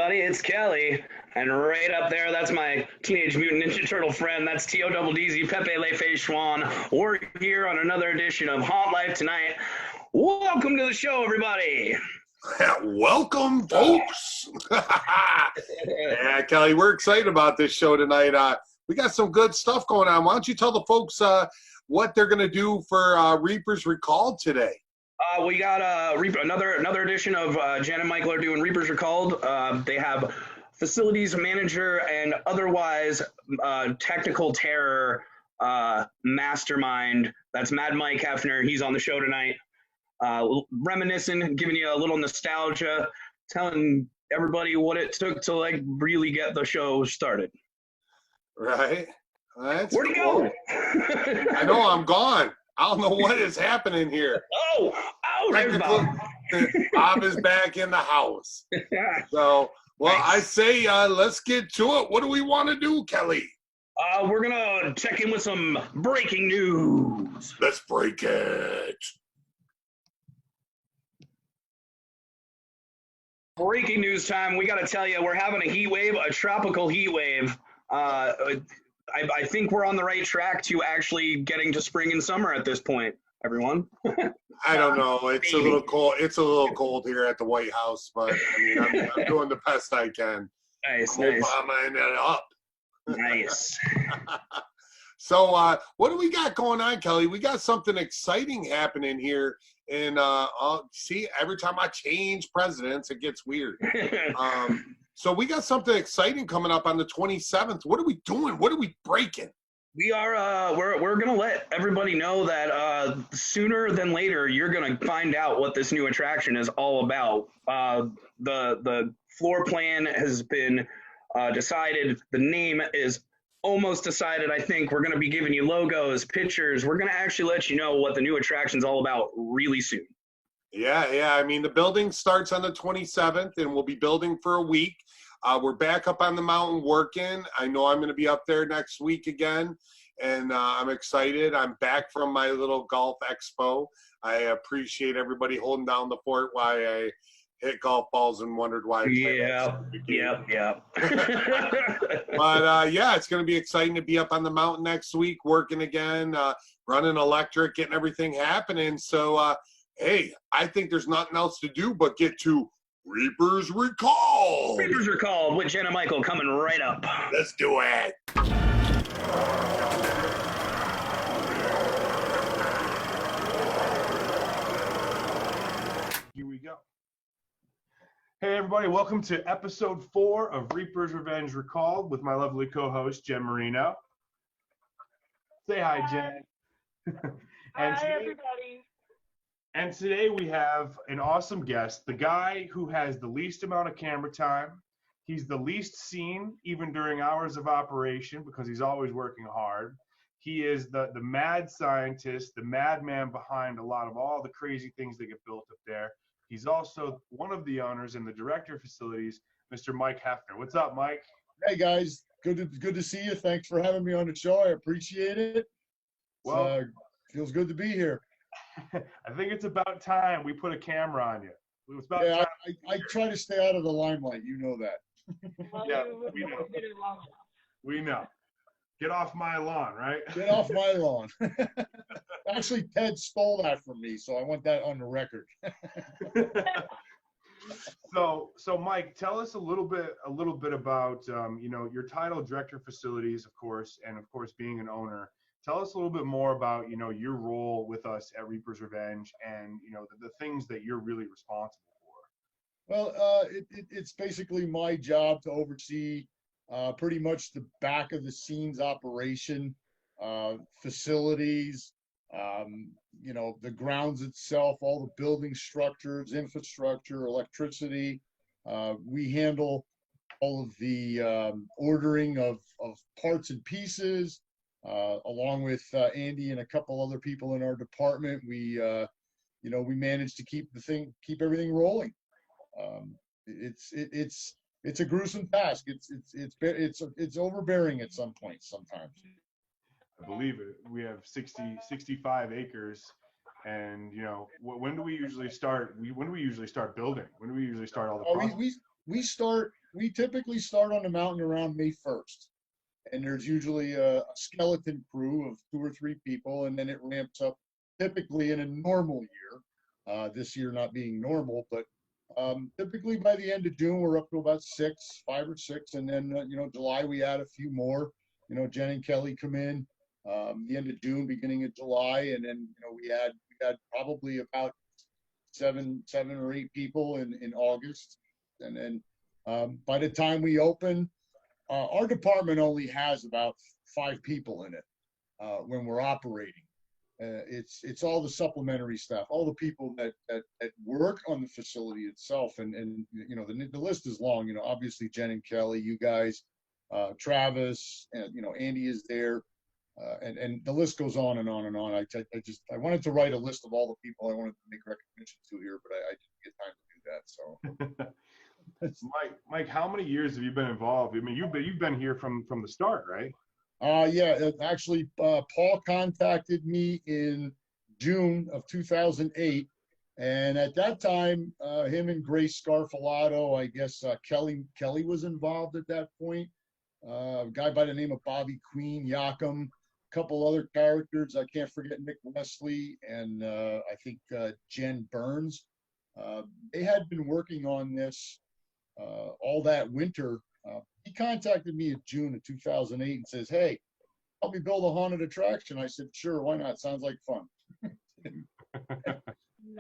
everybody? It's Kelly. And right up there, that's my Teenage Mutant Ninja Turtle friend. That's T-O-double-D-Z, Pepe Le Fei Schwan. We're here on another edition of Haunt Life Tonight. Welcome to the show, everybody. Welcome, folks. Yeah, Kelly, we're excited about this show tonight. We got some good stuff going on. Why don't you tell the folks what they're going to do for Reaper's Recalled today? We got another edition of Jen and Michael are doing Reaper's Recalled. They have facilities manager and otherwise technical terror mastermind. That's Mad Mike Hefner. He's on the show tonight. Reminiscing, giving you a little nostalgia, telling everybody what it took to like really get the show started. Right. That's Where'd he cool. go? I know, I'm gone. I don't know what is happening here. Oh, there's Bob. Bob is back in the house. So, well, nice. I say let's get to it. What do we want to do, Kelly? We're going to check in with some breaking news. Let's break it. Breaking news time. We got to tell you, we're having a heat wave, a tropical heat wave. I think we're on the right track to actually getting to spring and summer at this point, everyone. I don't know. It's a little cold. It's a little cold here at the White House, but I mean, I'm doing the best I can. Nice. I'm ended up. Nice. So, what do we got going on, Kelly? We got something exciting happening here. And see, every time I change presidents, it gets weird. So we got something exciting coming up on the 27th. What are we doing? What are we breaking? We are we're gonna let everybody know that sooner than later you're gonna find out what this new attraction is all about. The floor plan has been decided. The name is almost decided. I think we're gonna be giving you logos, pictures. We're gonna actually let you know what the new attraction's all about really soon. Yeah. I mean, the building starts on the 27th, and we'll be building for a week. We're back up on the mountain working. I know I'm going to be up there next week again, and I'm excited. I'm back from my little golf expo. I appreciate everybody holding down the fort while I hit golf balls and wondered why. Yeah. But yeah, it's going to be exciting to be up on the mountain next week, working again, running electric, getting everything happening. So, hey, I think there's nothing else to do but get to Reaper's Recalled. Reaper's Recalled with Jen and Michael coming right up. Let's do it. Here we go. Hey, everybody. Welcome to episode 4 of Reaper's Revenge Recalled with my lovely co-host, Jen Marino. Say hi, Jen. Hi, everybody. And today we have an awesome guest, the guy who has the least amount of camera time. He's the least seen, even during hours of operation, because he's always working hard. He is the mad scientist, the madman behind all the crazy things that get built up there. He's also one of the owners and the director of facilities, Mr. Mike Hefner. What's up, Mike? Hey, guys. Good to see you. Thanks for having me on the show. I appreciate it. Well, feels good to be here. I think it's about time we put a camera on you. It was about time. I try to stay out of the limelight. You know that. Well, yeah, we know. Get off my lawn, right? Get off my lawn. Actually, Ted stole that from me, so I want that on the record. So Mike, tell us a little bit about your title, director of facilities, of course, and of course being an owner. Tell us a little bit more about your role with us at Reaper's Revenge, and the things that you're really responsible for. Well, it's basically my job to oversee pretty much the back of the scenes operation, facilities, the grounds itself, all the building structures, infrastructure, electricity. We handle all of the ordering of parts and pieces. Along with Andy and a couple other people in our department, we managed to keep everything rolling. It's a gruesome task. It's overbearing at some point sometimes. I believe it. We have 65 acres, and when do we usually start? When do we usually start building? When do we usually start all the process? we typically start on the mountain around May 1st. And there's usually a skeleton crew of 2 or 3 people, and then it ramps up typically in a normal year. This year not being normal, but typically by the end of June, we're up to about 5 or 6. And then, July, we add a few more. Jen and Kelly come in the end of June, beginning of July. And then, we had probably about seven or 8 people in August. And then by the time we open, our department only has about 5 people in it when we're operating. It's all the supplementary staff, all the people that work on the facility itself, and the list is long. Obviously Jen and Kelly, you guys, Travis, and Andy is there, and the list goes on and on and on. I wanted to write a list of all the people I wanted to make recognition to here, but I didn't get time to do that. So. Mike, how many years have you been involved? I mean, you've been here from the start, right? Yeah, actually, Paul contacted me in June of 2008, and at that time, him and Grace Scarfalato, I guess Kelly was involved at that point. A guy by the name of Bobby Queen, Yakum, a couple other characters. I can't forget Nick Wesley, and I think Jen Burns. They had been working on this all that winter. He contacted me in June of 2008 and says, "Hey, help me build a haunted attraction." I said, "Sure, why not? Sounds like fun."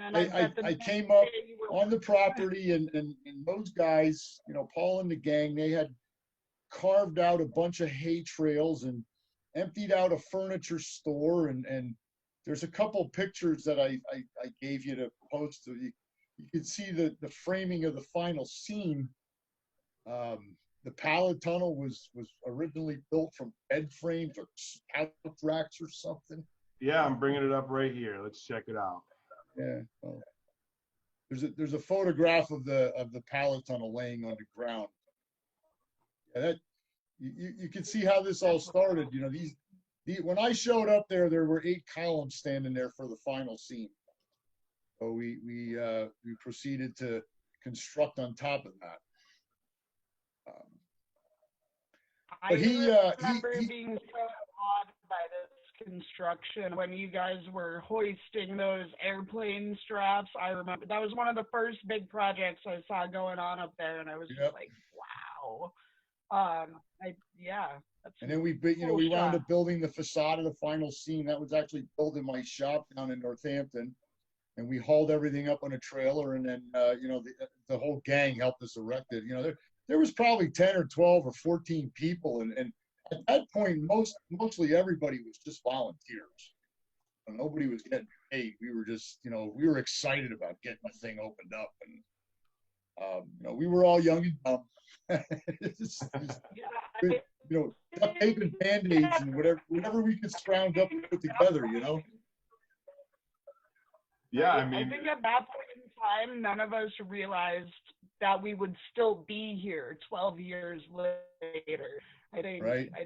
I came up on the property, and those guys, Paul and the gang, they had carved out a bunch of hay trails and emptied out a furniture store. And there's a couple pictures that I gave you to post. You can see the framing of the final scene. The pallet tunnel was originally built from bed frames or couch racks or something. Yeah, I'm bringing it up right here. Let's check it out. Yeah, well, there's a photograph of the pallet tunnel laying on the ground. Yeah, that you can see how this all started. When I showed up there were 8 columns standing there for the final scene. So we proceeded to construct on top of that. I remember being so awed by this construction when you guys were hoisting those airplane straps. I remember that was one of the first big projects I saw going on up there, and I was just like, wow. And then we wound up building the facade of the final scene. That was actually built in my shop down in Northampton. And we hauled everything up on a trailer, and then the whole gang helped us erect it. There was probably 10 or 12 or 14 people, and at that point, mostly everybody was just volunteers. Nobody was getting paid. We were just, we were excited about getting the thing opened up, and we were all young and dumb. Duct tape and Band-Aids and whatever we could scrounge up and put together. Yeah, I think at that point in time, none of us realized that we would still be here 12 years later. I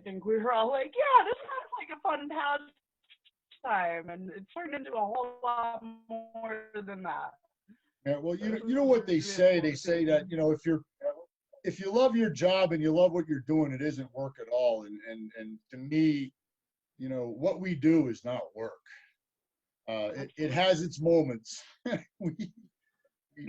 think we were all like, yeah, this sounds like a fun pastime, and it turned into a whole lot more than that. Yeah, well, you know what they say? They say that if you love your job and you love what you're doing, it isn't work at all. And to me, what we do is not work. It has its moments.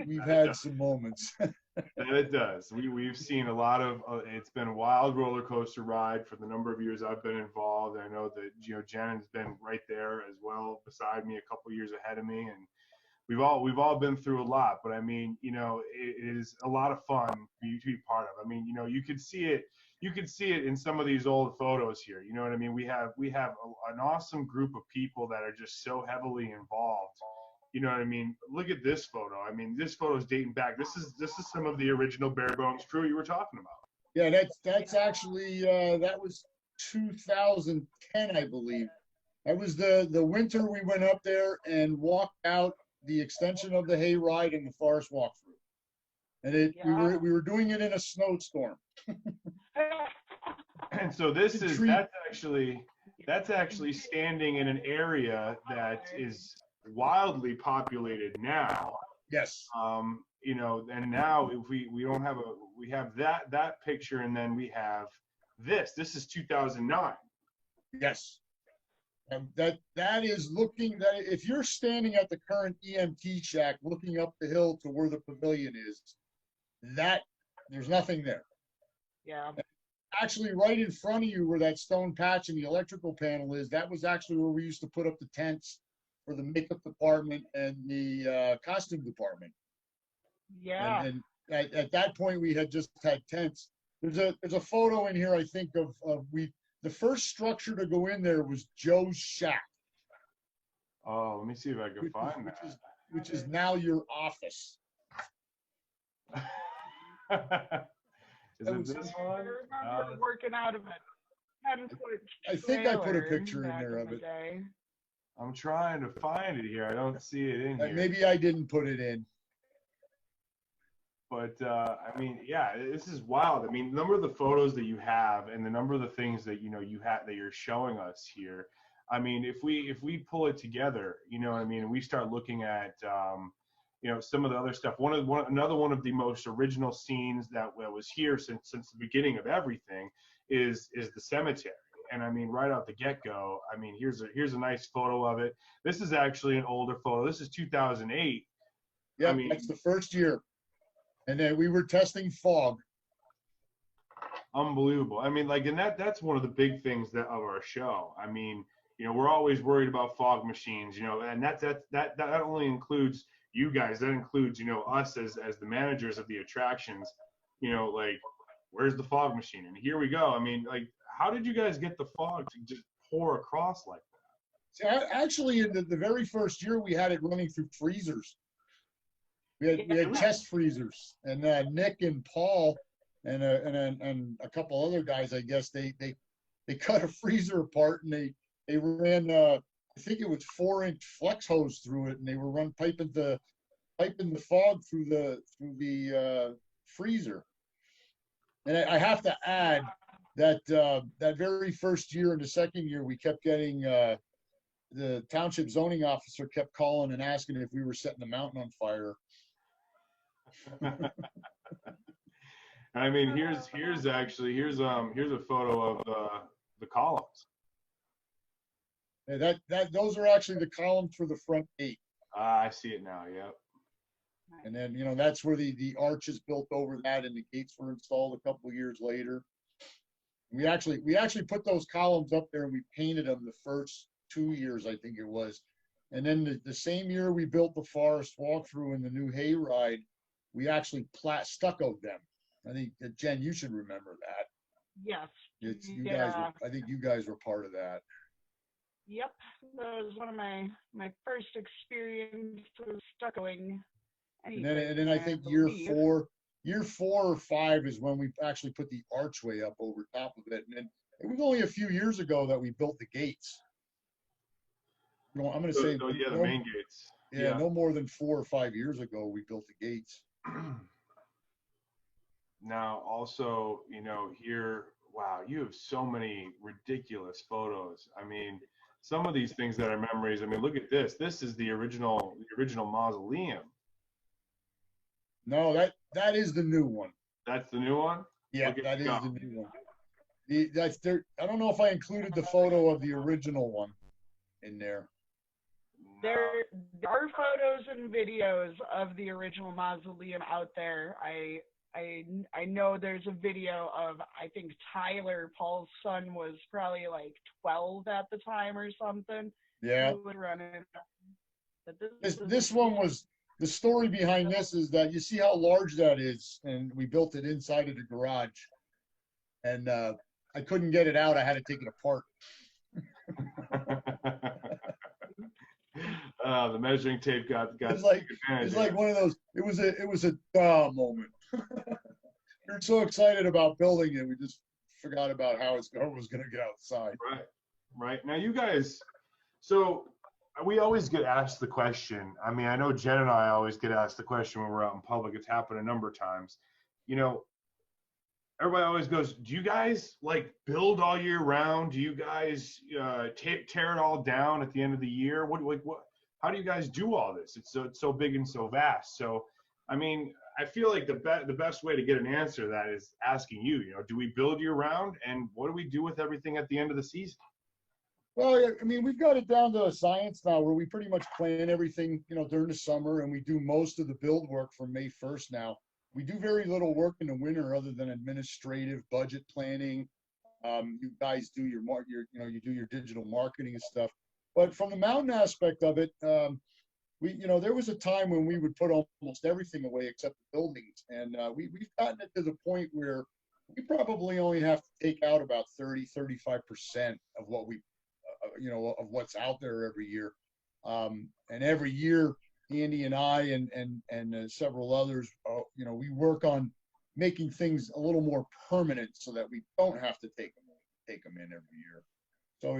We've had some moments. And it does. We've seen a lot of. It's been a wild roller coaster ride for the number of years I've been involved. I know that Jen's been right there as well, beside me, a couple years ahead of me, and we've all been through a lot. But I mean, it is a lot of fun for you to be part of. I mean, you could see it. You could see it in some of these old photos here. You know what I mean? We have an awesome group of people that are just so heavily involved. You know what I mean? Look at this photo. I mean, this photo is dating back. This is some of the original Bare Bones crew you were talking about. Yeah, that's actually that was 2010, I believe. That was the winter we went up there and walked out the extension of the hayride and the forest walkthrough. And we were doing it in a snowstorm. And so that's actually standing in an area that is wildly populated now. Yes. you know, and now if we don't have we have that picture, and then we have this is 2009. Yes. And that is looking, that if you're standing at the current EMT shack looking up the hill to where the pavilion is, that there's nothing there. Yeah. Actually, right in front of you where that stone patch and the electrical panel is, that was actually where we used to put up the tents for the makeup department and the costume department. Yeah. And at that point, we had just had tents. There's a photo in here, I think, of the first structure to go in there was Joe's shack. Oh, let me see if I can find that. Which is now your office. Is it this one? I remember working out of it. I think I put a picture in there of it. I'm trying to find it here. I don't see it in here. Maybe I didn't put it in. But I mean, yeah, this is wild. I mean, the number of the photos that you have and the number of the things that you have that you're showing us here. I mean, if we pull it together, you know what I mean, and we start looking at some of the other stuff. Another one of the most original scenes that was here since the beginning of everything is the cemetery. And I mean, right out the get-go, I mean, here's a nice photo of it. This is actually an older photo. This is 2008. Yeah, I mean, that's the first year. And then we were testing fog. Unbelievable. I mean, like, and that's one of the big things of our show. I mean, you know, we're always worried about fog machines, you know, and that only includes you guys. That includes, you know, us as the managers of the attractions. You know, like, where's the fog machine? And here we go. I mean, like, how did you guys get the fog to just pour across like that? See, actually, in the very first year, we had it running through freezers. We had test freezers, and Nick and Paul and a couple other guys, I guess they cut a freezer apart, and they ran I think it was 4-inch flex hose through it, and they were piping the fog through the freezer. And I have to add that that very first year and the second year, we kept getting the township zoning officer kept calling and asking if we were setting the mountain on fire. I mean, here's a photo of the columns. Yeah, those are actually the columns for the front gate. I see it now. Yep. And then, you know, that's where the arch is built over that, and the gates were installed a couple of years later. We actually put those columns up there, and we painted them the first 2 years, I think it was. And then the same year we built the forest walkthrough and the new hayride, we actually stuccoed them. I think Jen, you should remember that. Yes. I think you guys were part of that. Yep, that was one of my first experience with stuccoing. And then I think year four or five is when we actually put the archway up over top of it. And then it was only a few years ago that we built the gates. You know, I'm going to say the main gates. Yeah, no more than 4 or 5 years ago we built the gates. Now, also, you know, here, wow, you have so many ridiculous photos. I mean, some of these things that are memories. I mean, look at this. This is the original mausoleum. No, that is the new one. That's the new one? Yeah, that is the new one. That's there. I don't know if I included the photo of the original one in there. There are photos and videos of the original mausoleum out there. I know there's a video of, I think Tyler, Paul's son, was probably like 12 at the time or something. Yeah. He would run it. But this one was, the story behind this is that you see how large that is, and we built it inside of the garage, and I couldn't get it out. I had to take it apart. The measuring tape got. It's like one of those. It was a moment. We were so excited about building it, we just forgot about how it was going to get outside. Right. Now, you guys. So we always get asked the question. I mean, I know Jen and I always get asked the question when we're out in public. It's happened a number of times. You know, everybody always goes, "Do you guys like build all year round? Do you guys tear it all down at the end of the year? What? How do you guys do all this? It's so big and so vast." So, I mean, I feel like the best way to get an answer to that is asking you. You know, do we build year round, and what do we do with everything at the end of the season? Well, yeah, I mean, we've got it down to a science now where we pretty much plan everything, you know, during the summer, and we do most of the build work from May 1st now. We do very little work in the winter other than administrative budget planning. You guys do you do your digital marketing and stuff. But from the mountain aspect of it, there was a time when we would put almost everything away except the buildings, and we've gotten it to the point where we probably only have to take out about 35% of what of what's out there every year. And every year, Andy and I and several others, we work on making things a little more permanent so that we don't have to take them in every year. So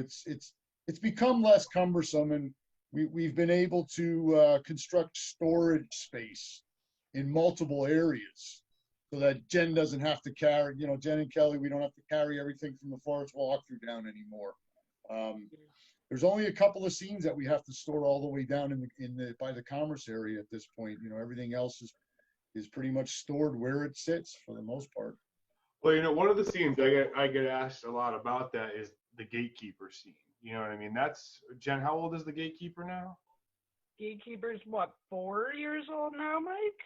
it's become less cumbersome, and we've been able to construct storage space in multiple areas so that Jen doesn't have to carry, Jen and Kelly, we don't have to carry everything from the forest walkthrough down anymore. There's only a couple of scenes that we have to store all the way down by the commerce area at this point. Everything else is pretty much stored where it sits for the most part. Well, one of the scenes I get asked a lot about that is the gatekeeper scene. You know what I mean? That's Jen. How old is the gatekeeper now? Gatekeeper's what, 4 years old now, Mike?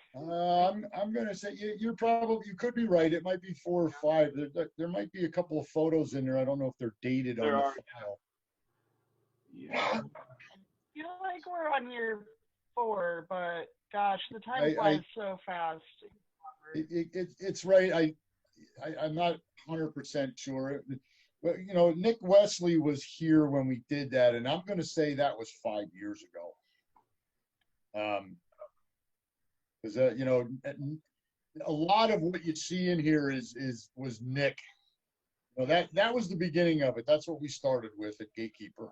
I'm gonna say you could be right. It might be 4 or 5. There might be a couple of photos in there. I don't know if they're dated on the file. Yeah. I feel like we're on year 4, but gosh, the time flies so fast. It's right. I'm not 100% sure. But Nick Wesley was here when we did that, and I'm going to say that was 5 years ago. Because a lot of what you see in here was Nick. That was the beginning of it. That's what we started with at Gatekeeper.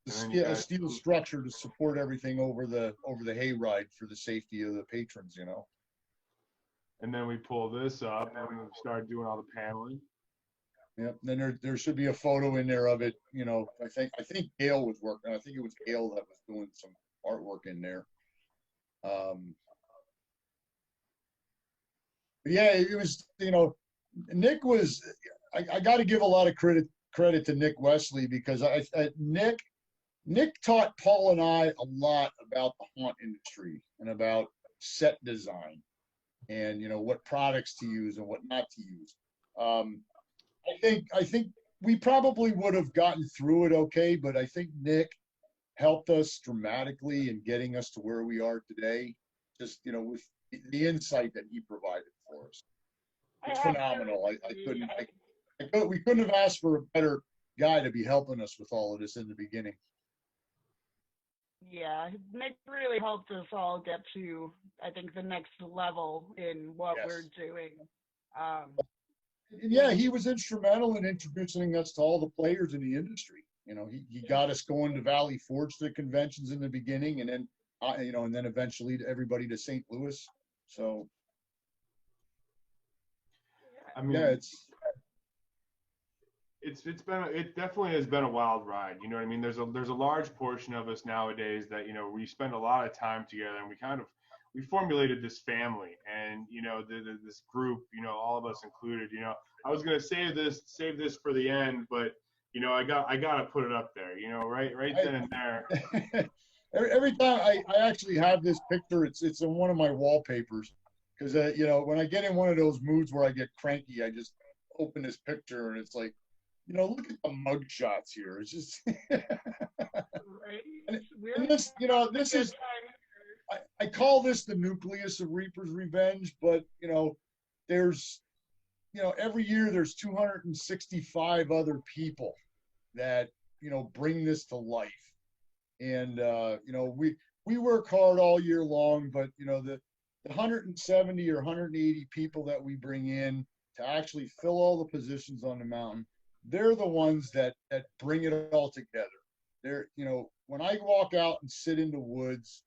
A steel structure to support everything over the hayride for the safety of the patrons. And then we pull this up and we start doing all the paneling. Yep. Then there should be a photo in there of it. I think Gail was working. I think it was Gail that was doing some artwork in there. But yeah, it was. Nick was. I got to give a lot of credit to Nick Wesley because Nick taught Paul and I a lot about the haunt industry and about set design and what products to use and what not to use. I think we probably would have gotten through it okay, but I think Nick helped us dramatically in getting us to where we are today. Just with the insight that he provided for us, it's phenomenal. We couldn't have asked for a better guy to be helping us with all of this in the beginning. Yeah, Nick really helped us all get to, I think, the next level in what we're doing. Yeah, he was instrumental in introducing us to all the players in the industry. He got us going to Valley Forge to the conventions in the beginning, and then and then eventually to everybody to St. Louis. So, I mean, yeah, it definitely has been a wild ride. You know what I mean? There's a large portion of us nowadays that we spend a lot of time together, and we formulated this family, and this group, all of us included. I was gonna save this for the end, but I gotta put it up there. Right then and there. Every time I actually have this picture, it's in one of my wallpapers because when I get in one of those moods where I get cranky, I just open this picture and it's like, look at the mug shots here. It's just and this is I call this the nucleus of Reaper's Revenge, but there's every year there's 265 other people that bring this to life. And we work hard all year long, but the 170 or 180 people that we bring in to actually fill all the positions on the mountain, they're the ones that bring it all together. They're when I walk out and sit in the woods,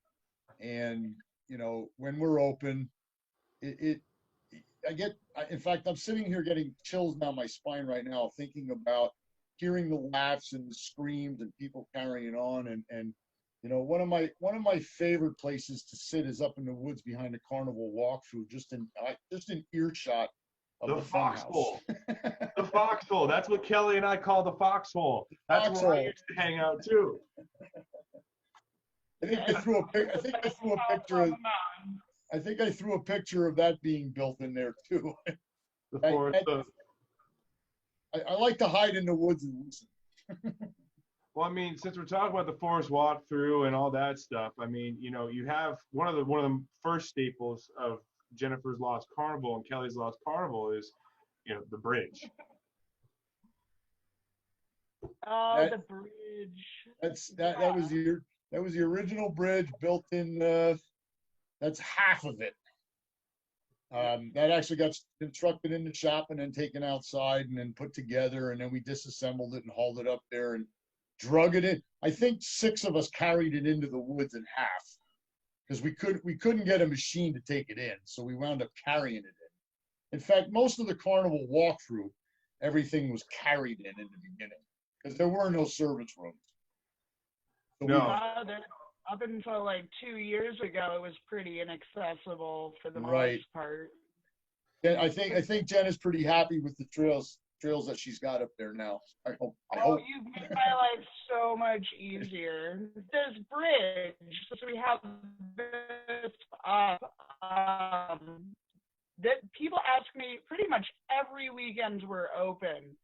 and when we're open, in fact, I'm sitting here getting chills down my spine right now thinking about hearing the laughs and the screams and people carrying on and You know, one of my favorite places to sit is up in the woods behind the carnival walkthrough, just in earshot of the foxhole. funhouse. The foxhole. That's what Kelly and I call the foxhole. That's where I used to hang out too. I think I threw a picture of that being built in there too. I like to hide in the woods and listen. Well, I mean, since we're talking about the forest walkthrough and all that stuff, I mean, you know, you have one of the first staples of Jennifer's Lost Carnival and Kelly's Lost Carnival is, you know, the bridge. Oh, the bridge. That was the original bridge built in. That's half of it. That actually got constructed in the shop and then taken outside and then put together, and then we disassembled it and hauled it up there and drug it in. I think 6 of us carried it into the woods in half because we couldn't get a machine to take it in, so we wound up carrying it in. In fact, most of the carnival walkthrough, everything was carried in the beginning because there were no service rooms. So no. Up until like 2 years ago, it was pretty inaccessible for the Right. most part. Yeah, I think Jen is pretty happy with the trails that she's got up there now. I hope. You've made my life so much easier. This bridge, so we have this up. That people ask me pretty much every weekend we're open.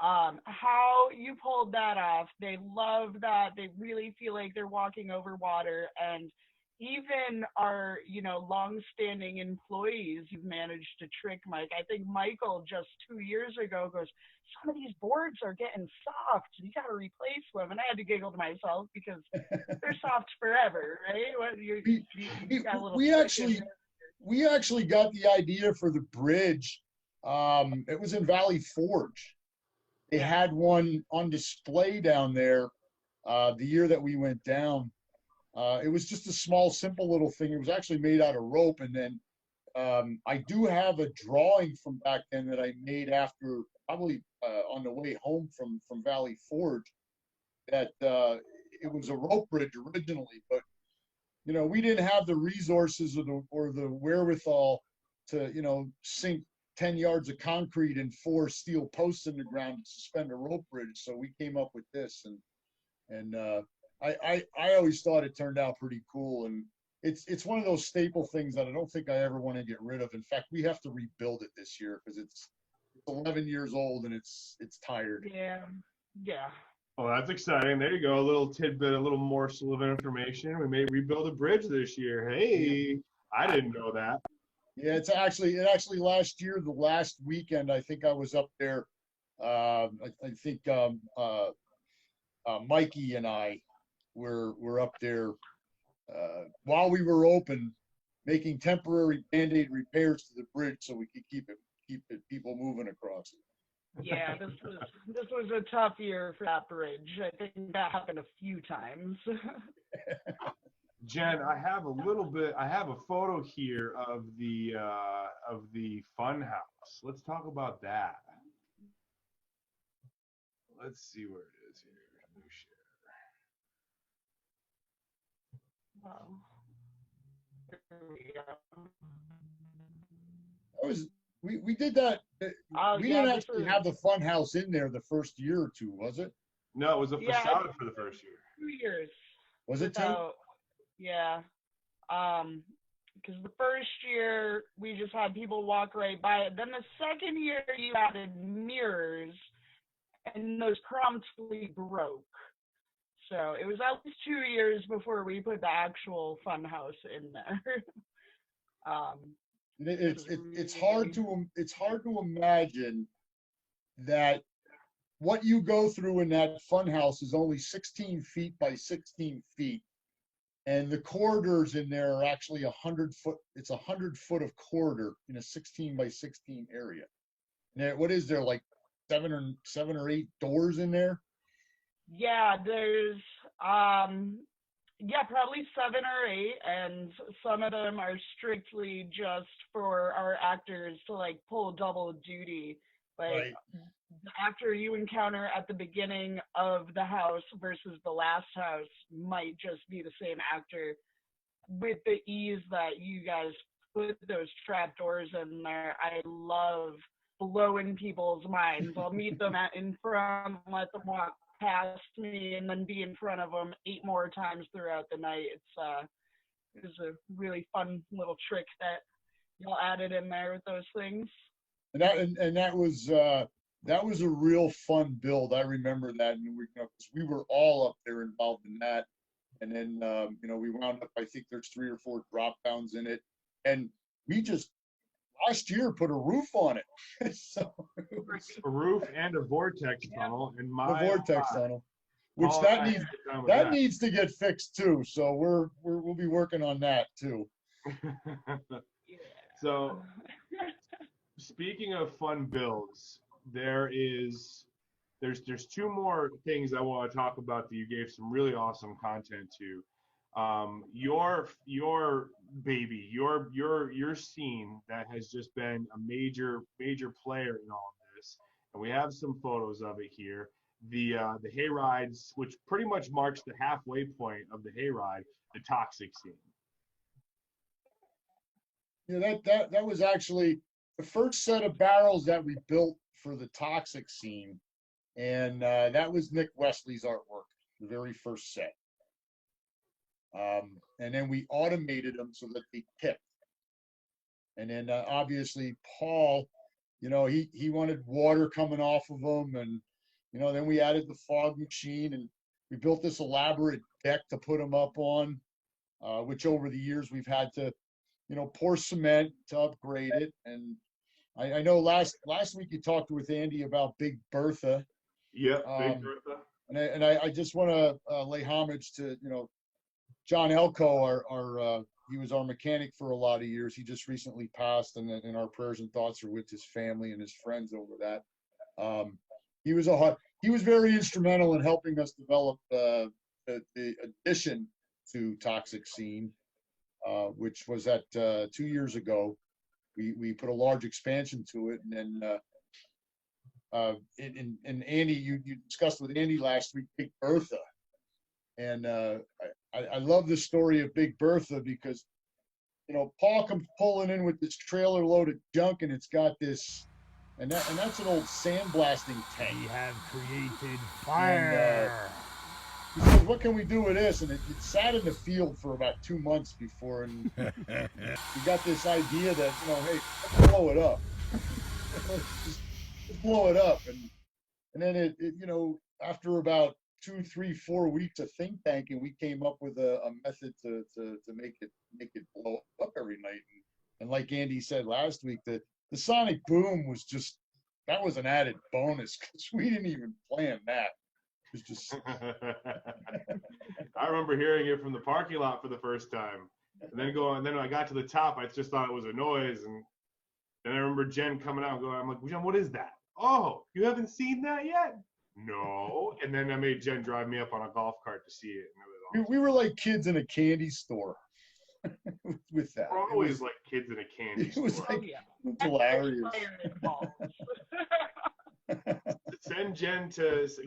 How you pulled that off. They love that. They really feel like they're walking over water. And even our, you know, long-standing employees, you've managed to trick Mike. I think Michael just 2 years ago goes, some of these boards are getting soft. You got to replace them. And I had to giggle to myself because they're soft forever, right? We actually got the idea for the bridge. It was in Valley Forge. They had one on display down there the year that we went down. It was just a small, simple little thing. It was actually made out of rope. And then I do have a drawing from back then that I made after probably on the way home from Valley Forge that it was a rope bridge originally. But, you know, we didn't have the resources or the wherewithal to, you know, sink 10 yards of concrete and 4 steel posts in the ground to suspend a rope bridge. So we came up with this, and I always thought it turned out pretty cool. And it's one of those staple things that I don't think I ever want to get rid of. In fact, we have to rebuild it this year because it's 11 years old and it's tired. Yeah. Well, that's exciting. There you go. A little tidbit, a little morsel of information. We may rebuild a bridge this year. Hey, I didn't know that. Yeah, it actually last year, the last weekend, I think I was up there. I think Mikey and I were up there while we were open, making temporary Band-Aid repairs to the bridge so we could keep people moving across it. Yeah, this was a tough year for that bridge. I think that happened a few times. Jen, I have a photo here of the fun house. Let's talk about that. Let's see where it is here. New share. Wow. There we go. We did that. We didn't actually have the fun house in there the first year or two, was it? No, it was a facade for the first year. 2 years. Was it 2? Yeah. Because the first year we just had people walk right by it. Then the second year you added mirrors, and those promptly broke. So it was at least 2 years before we put the actual fun house in there. It's hard to imagine that what you go through in that fun house is only 16 feet by 16 feet. And the corridors in there are actually 100 foot. It's 100 foot of corridor in a 16 by 16 area. Now, what is there, like 7 or 8 doors in there? Yeah, there's probably 7 or 8, and some of them are strictly just for our actors to like pull double duty. Like Right. the actor you encounter at the beginning of the house versus the last house might just be the same actor. With the ease that you guys put those trapdoors in there, I love blowing people's minds. I'll meet them in front, let them walk past me, and then be in front of them 8 more times throughout the night. It's a really fun little trick that y'all added in there with those things. And that was a real fun build. I remember that, and we were all up there involved in that. And then we wound up. I think there's 3 or 4 drop downs in it, and we just last year put a roof on it. So A roof and a vortex tunnel, and the vortex tunnel, which Paul that and I needs had done with that needs to get fixed too. So we'll be working on that too. So, speaking of fun builds, there's 2 more things I want to talk about that you gave some really awesome content to. Your baby, your scene that has just been a major player in all of this, and we have some photos of it here. The hay rides, which pretty much marks the halfway point of the hayride, the toxic scene. Yeah, that was actually the first set of barrels that we built for the toxic scene, and that was Nick Wesley's artwork, the very first set. And then we automated them so that they tipped. And then obviously Paul, he wanted water coming off of them, and then we added the fog machine, and we built this elaborate deck to put them up on, which over the years we've had to pour cement to upgrade it. And I know last week you talked with Andy about Big Bertha. Yep, Big Bertha. And I just want to lay homage to John Elko, he was our mechanic for a lot of years. He just recently passed, and our prayers and thoughts are with his family and his friends over that. He was very instrumental in helping us develop the addition to Toxic Scene, which was at 2 years ago. We put a large expansion to it, and then and Andy, you discussed with Andy last week, Big Bertha. And I love the story of Big Bertha because, Paul comes pulling in with this trailer load of junk, and it's got this, and that's an old sandblasting tank. We have created fire. And, he says, "What can we do with this?" And it sat in the field for about 2 months before, and we got this idea that, hey, let's blow it up. just blow it up, and then it after about 2, 3, 4 weeks of think tanking, we came up with a method to make it blow up every night. And like Andy said last week, the sonic boom was that was an added bonus because we didn't even plan that. It was just. I remember hearing it from the parking lot for the first time, and then when I got to the top, I just thought it was a noise, and then I remember Jen coming out and going, I'm like, Jen, what is that? Oh, you haven't seen that yet? No. And then I made Jen drive me up on a golf cart to see it. And it was awesome. We were like kids in a candy store with that. We're always like kids in a candy store. It was like hilarious.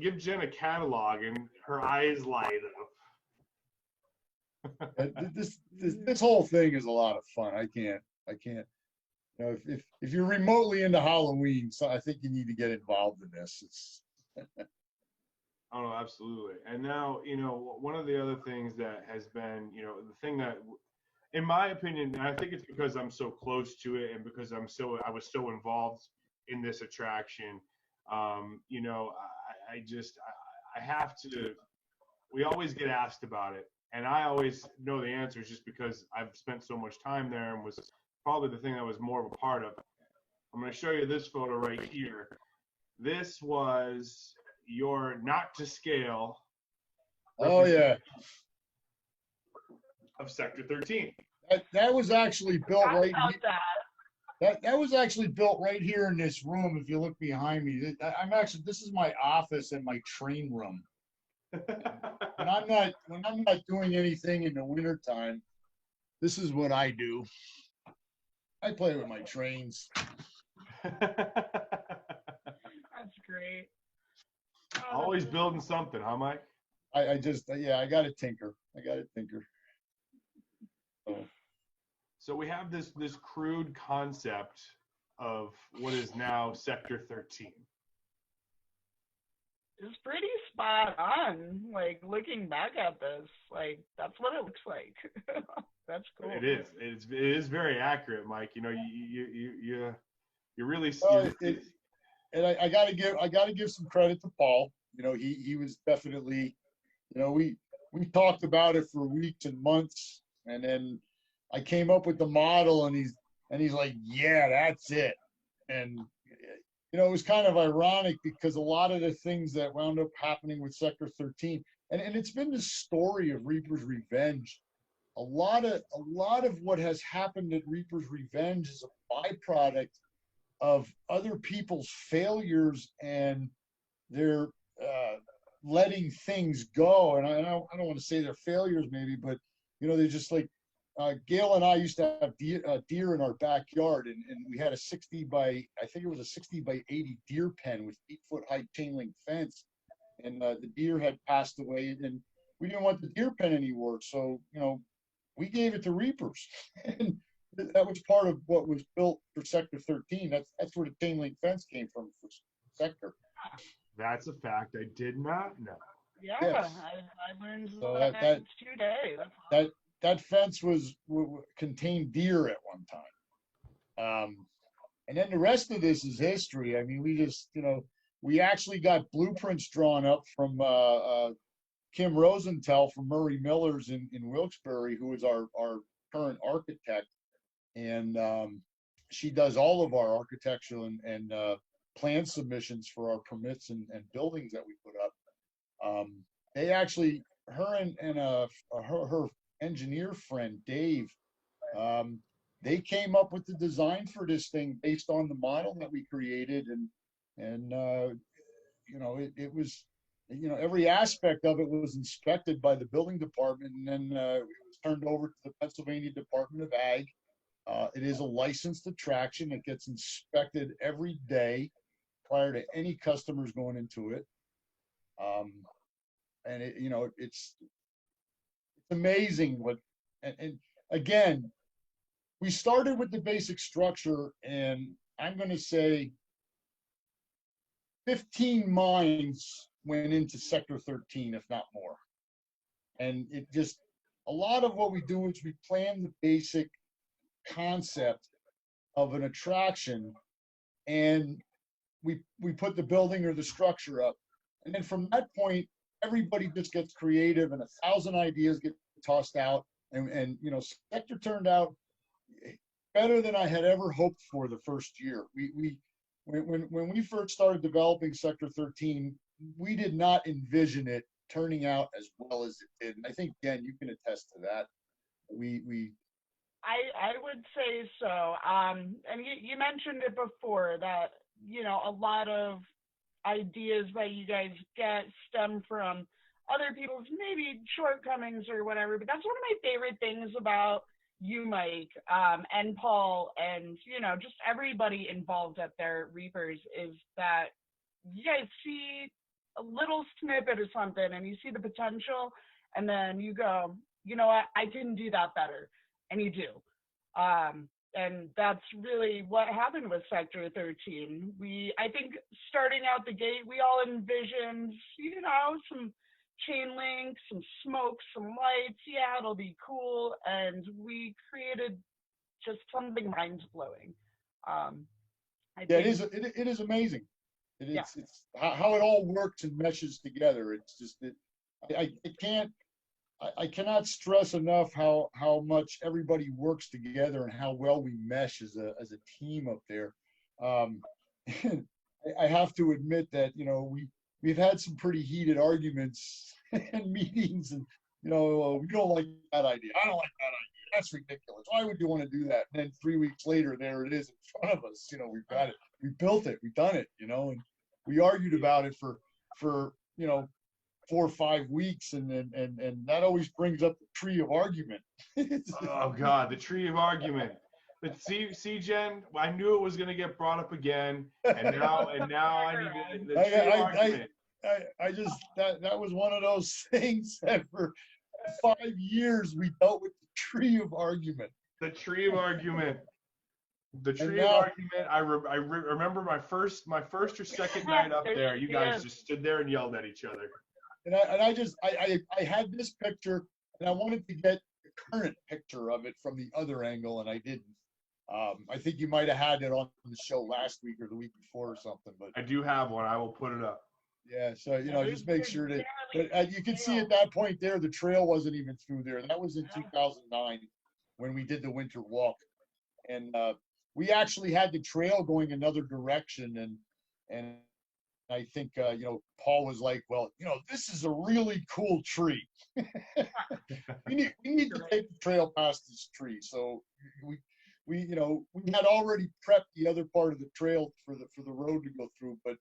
Give Jen a catalog, and her eyes light up. This whole thing is a lot of fun. I can't. If you're remotely into Halloween, so I think you need to get involved in this. Oh, no, absolutely. And now, one of the other things that has been, the thing that, in my opinion, and I think it's because I'm so close to it and because I was so involved in this attraction. We always get asked about it, and I always know the answers just because I've spent so much time there and was probably the thing I was more of a part of. I'm going to show you this photo right here. This was your not to scale. Oh yeah. Of Sector 13. That was actually built right here. That was actually built right here in this room. If you look behind me, this is my office and my train room. when I'm not doing anything in the wintertime, this is what I do. I play with my trains. great. Oh, Always building something, huh, Mike? I just, yeah, I got to tinker. So we have this crude concept of what is now Sector 13. It's pretty spot on. Like, looking back at this, like, that's what it looks like. That's cool. It is. It is very accurate, Mike. You know, you really. And I gotta give some credit to Paul. You know, he was definitely, you know, we talked about it for weeks and months, and then I came up with the model, and he's like, yeah, that's it. And you know, it was kind of ironic because a lot of the things that wound up happening with Sector 13, and it's been the story of Reaper's Revenge. A lot of what has happened at Reaper's Revenge is a byproduct of other people's failures and their letting things go. And I don't want to say they're failures maybe, but you know, they're just like, Gail and I used to have deer in our backyard, and we had a 60 by 80 deer pen with 8-foot high chain link fence, and the deer had passed away, and we didn't want the deer pen anymore. So, you know, we gave it to Reapers, and that was part of what was built for Sector 13. That's where the chain link fence came from for Sector. That's a fact I did not know. Yeah, Yes. I learned So that today. That fence contained deer at one time. And then the rest of this is history. I mean, we just, you know, we actually got blueprints drawn up from Kim Rosenthal from Murray Millers in Wilkes-Barre, who is our current architect. And she does all of our architectural and plan submissions for our permits and buildings that we put up. They actually, her and her engineer friend Dave, they came up with the design for this thing based on the model that we created, and you know, it was, you know, every aspect of it was inspected by the building department, and then it was turned over to the Pennsylvania Department of Ag. It is a licensed attraction. It gets inspected every day prior to any customers going into it. And it, you know, it's amazing what, and again, we started with the basic structure, and I'm going to say 15 minds went into Sector 13, if not more. And it just, a lot of what we do is we plan the basic concept of an attraction, and we put the building or the structure up. And then from that point, everybody just gets creative, and 1,000 ideas get tossed out. And you know, Sector turned out better than I had ever hoped for the first year. When we first started developing Sector 13, we did not envision it turning out as well as it did. And I think, Dan, you can attest to that. I would say so. And you mentioned it before that, you know, a lot of ideas that you guys get stem from other people's maybe shortcomings or whatever. But that's one of my favorite things about you, Mike, and Paul, and, you know, just everybody involved at their Reapers, is that you guys see a little snippet of something and you see the potential, and then you go, you know what, I can do that better. And you do. And that's really what happened with Sector 13. I think starting out the gate, we all envisioned, you know, some chain link, some smoke, some lights. Yeah, it'll be cool. And we created just something mind-blowing. It is amazing. It's how it all works and meshes together. It's just, I cannot stress enough how much everybody works together and how well we mesh as a team up there. I have to admit that, you know, we've had some pretty heated arguments and meetings, and, you know, we don't like that idea. I don't like that idea. That's ridiculous. Why would you want to do that? And then 3 weeks later, there it is in front of us. You know, we've got it. We built it. We've done it. You know, and we argued about it for you know, 4 or 5 weeks, and that always brings up the tree of argument. Oh God, the tree of argument. But see, Jen, I knew it was going to get brought up again, and now I need the tree argument. I just that was one of those things that for 5 years we dealt with the tree of argument. The tree of argument. The tree of argument. I remember my first or second night up there. You guys just stood there and yelled at each other. And I had this picture, and I wanted to get the current picture of it from the other angle, and I didn't. I think you might have had it on the show last week or the week before or something. But I do have one. I will put it up. Yeah, so just make sure that you can see at that point there, the trail wasn't even through there. That was in 2009 when we did the winter walk, and we actually had the trail going another direction, and I think Paul was like, well, this is a really cool tree. we need to take the trail past this tree. So we had already prepped the other part of the trail for the road to go through, but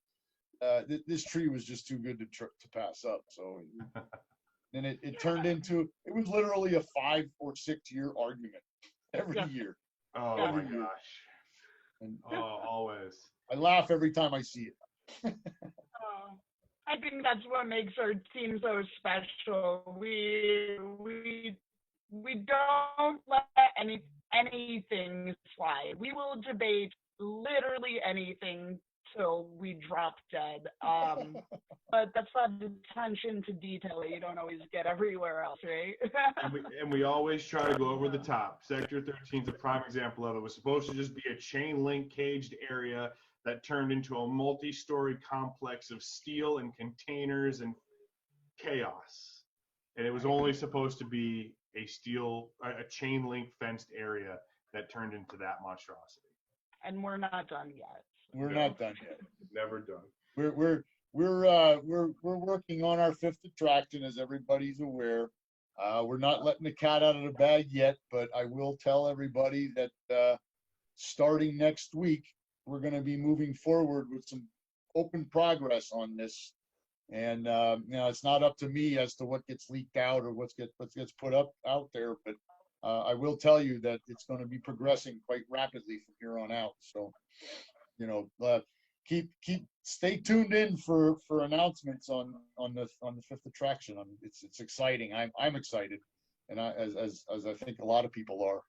this tree was just too good to pass up. So then it turned into, it was literally a 5 or 6 year argument every year. Oh my gosh. And always. I laugh every time I see it. I think that's what makes our team so special. We don't let anything slide. We will debate literally anything till we drop dead. But that's that attention to detail that you don't always get everywhere else, right? and we always try to go over the top. Sector 13 is a prime example of it. It was supposed to just be a chain link caged area that turned into a multi-story complex of steel and containers and chaos. And it was only supposed to be a chain link fenced area that turned into that monstrosity. And we're not done yet. We're not done yet. Never done. We're working on our 5th attraction, as everybody's aware. We're not letting the cat out of the bag yet, but I will tell everybody that starting next week, we're going to be moving forward with some open progress on this. And it's not up to me as to what gets leaked out or what gets put up out there, but I will tell you that it's going to be progressing quite rapidly from here on out. So, stay tuned in for announcements on the 5th attraction. It's exciting. I'm excited, and as I think a lot of people are.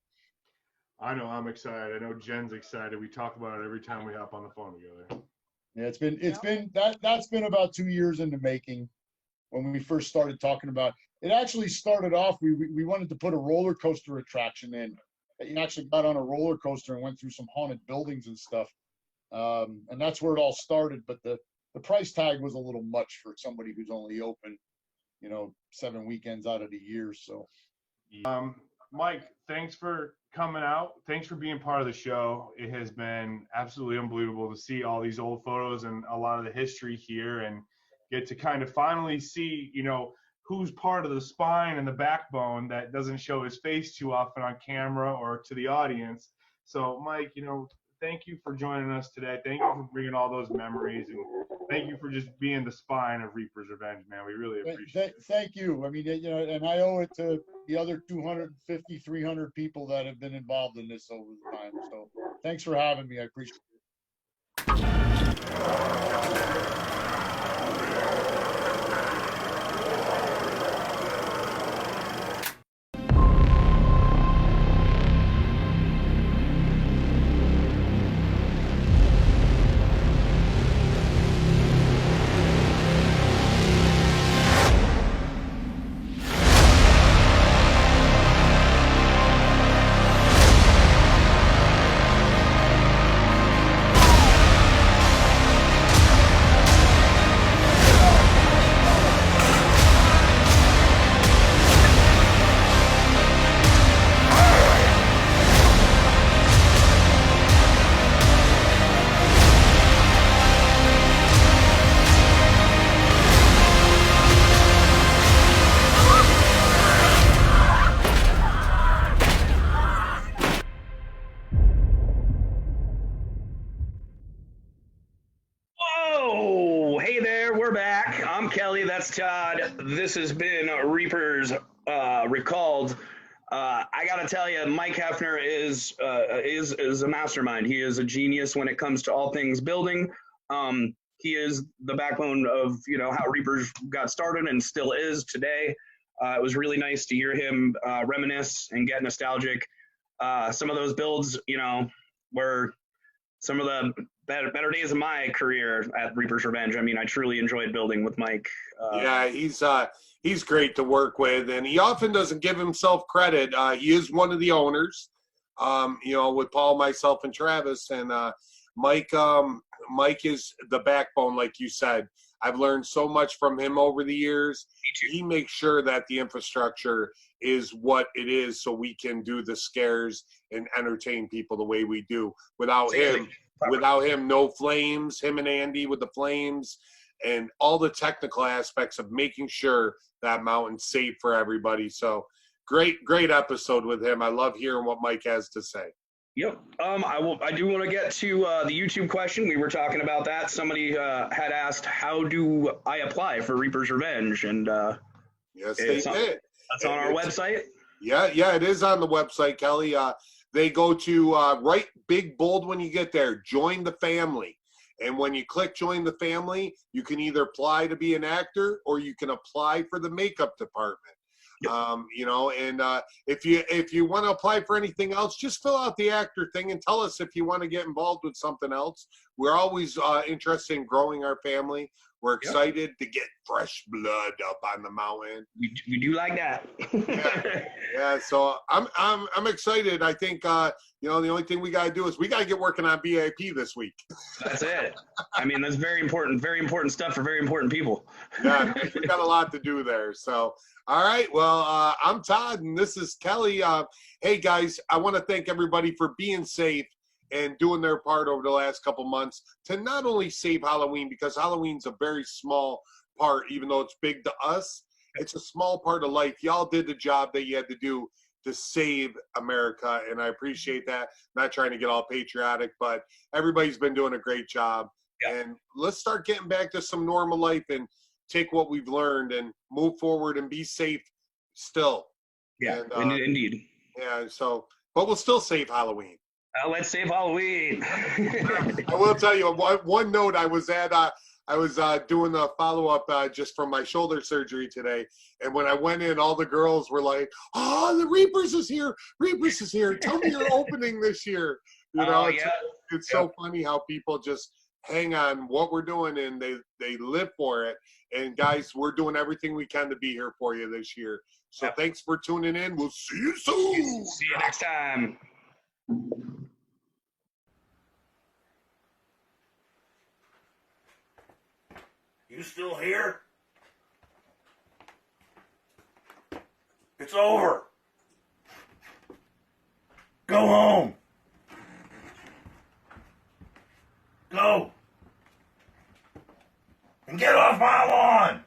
I know I'm excited. I know Jen's excited. We talk about it every time we hop on the phone together. Yeah, that's been about 2 years in the making. When we first started talking about it, actually started off. We wanted to put a roller coaster attraction in. You actually got on a roller coaster and went through some haunted buildings and stuff. And that's where it all started. But the price tag was a little much for somebody who's only open, 7 weekends out of the year. So, Mike, thanks for coming out. Thanks for being part of the show. It has been absolutely unbelievable to see all these old photos and a lot of the history here, and get to kind of finally see, who's part of the spine and the backbone that doesn't show his face too often on camera or to the audience. So, Mike, thank you for joining us today. Thank you for bringing all those memories, and thank you for just being the spine of Reaper's Revenge, man. We really appreciate it. Thank you. I mean, and I owe it to the other 250, 300 people that have been involved in this over the time. So thanks for having me. I appreciate it. That's Todd. This has been Reaper's Recalled. I gotta tell you, Mike Hefner is a mastermind. He is a genius when it comes to all things building. He is the backbone of how Reapers got started and still is today. It was really nice to hear him reminisce and get nostalgic. Some of those builds, were some of the better days of my career at Reaper's Revenge. I mean, I truly enjoyed building with Mike. Yeah, he's great to work with, and he often doesn't give himself credit. He is one of the owners, with Paul, myself, and Travis, and Mike. Mike is the backbone, like you said. I've learned so much from him over the years. He makes sure that the infrastructure is what it is so we can do the scares and entertain people the way we do. Without him, no flames, him and Andy with the flames and all the technical aspects of making sure that mountain's safe for everybody. So great episode with him. I love hearing what Mike has to say. Yep. I do want to get to the YouTube question. We were talking about that. Somebody had asked, how do I apply for Reaper's Revenge? And yes, they did. That's on our website. Yeah, it is on the website, Kelly. They go to write big bold when you get there, join the family. And when you click join the family, you can either apply to be an actor or you can apply for the makeup department. Yep. If you want to apply for anything else, just fill out the actor thing and tell us if you want to get involved with something else. We're always interested in growing our family. We're excited to get fresh blood up on the mountain. We do like that. Yeah. So I'm excited. I think the only thing we got to do is we got to get working on BIP this week. That's it. I mean, that's very important stuff for very important people. Yeah, we got a lot to do there. So, all right. Well, I'm Todd, and this is Kelly. Hey guys, I want to thank everybody for being safe and doing their part over the last couple months to not only save Halloween, because Halloween's a very small part, even though it's big to us. It's a small part of life. Y'all did the job that you had to do to save America, and I appreciate that. Not trying to get all patriotic, but everybody's been doing a great job. Yeah. And let's start getting back to some normal life and take what we've learned and move forward and be safe still. Yeah, and, indeed. Yeah, but we'll still save Halloween. Let's save Halloween. I will tell you one note. I was doing a follow-up just from my shoulder surgery today, and when I went in, all the girls were like, "Oh, the Reapers is here! Reapers is here! Tell me you're opening this year." It's so funny how people just hang on what we're doing and they live for it. And guys, we're doing everything we can to be here for you this year. So thanks for tuning in. We'll see you soon. See you next time. You still here? It's over. Go home. Go. And get off my lawn.